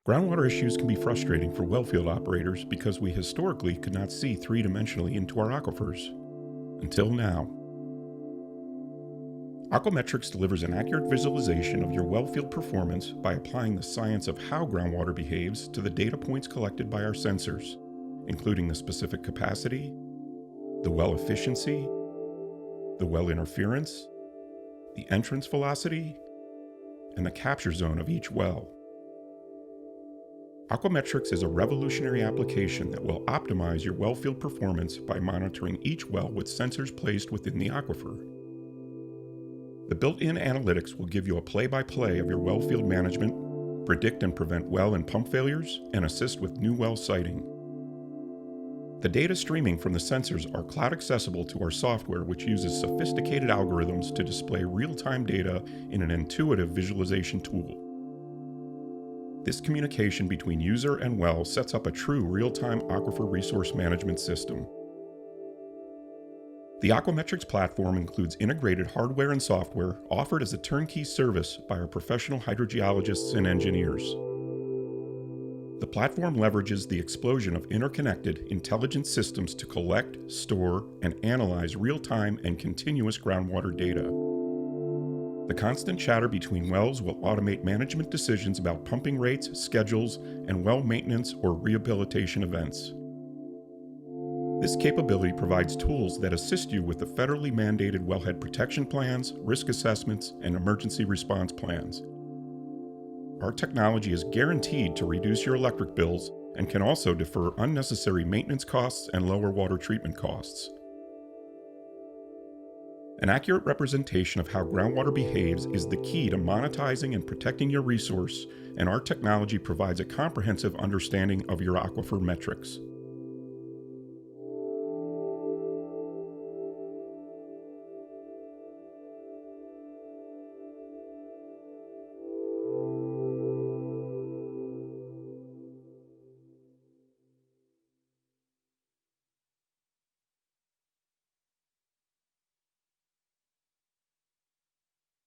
Groundwater issues can be frustrating for wellfield operators because we historically could not see three-dimensionally into our aquifers. Until now. Aquimetrics delivers an accurate visualization of your wellfield performance by applying the science of how groundwater behaves to the data points collected by our sensors, including the specific capacity, the well efficiency, the well interference, the entrance velocity, and the capture zone of each well. Aquimetrics is a revolutionary application that will optimize your wellfield performance by monitoring each well with sensors placed within the aquifer. The built-in analytics will give you a play-by-play of your wellfield management, predict and prevent well and pump failures, and assist with new well siting. The data streaming from the sensors are cloud accessible to our software, which uses sophisticated algorithms to display real-time data in an intuitive visualization tool. This communication between user and well sets up a true real-time aquifer resource management system. The Aquimetrics platform includes integrated hardware and software offered as a turnkey service by our professional hydrogeologists and engineers. The platform leverages the explosion of interconnected, intelligent systems to collect, store, and analyze real-time and continuous groundwater data. The constant chatter between wells will automate management decisions about pumping rates, schedules, and well maintenance or rehabilitation events. This capability provides tools that assist you with the federally mandated wellhead protection plans, risk assessments, and emergency response plans. Our technology is guaranteed to reduce your electric bills and can also defer unnecessary maintenance costs and lower water treatment costs. An accurate representation of how groundwater behaves is the key to monetizing and protecting your resource, and our technology provides a comprehensive understanding of your aquifer metrics.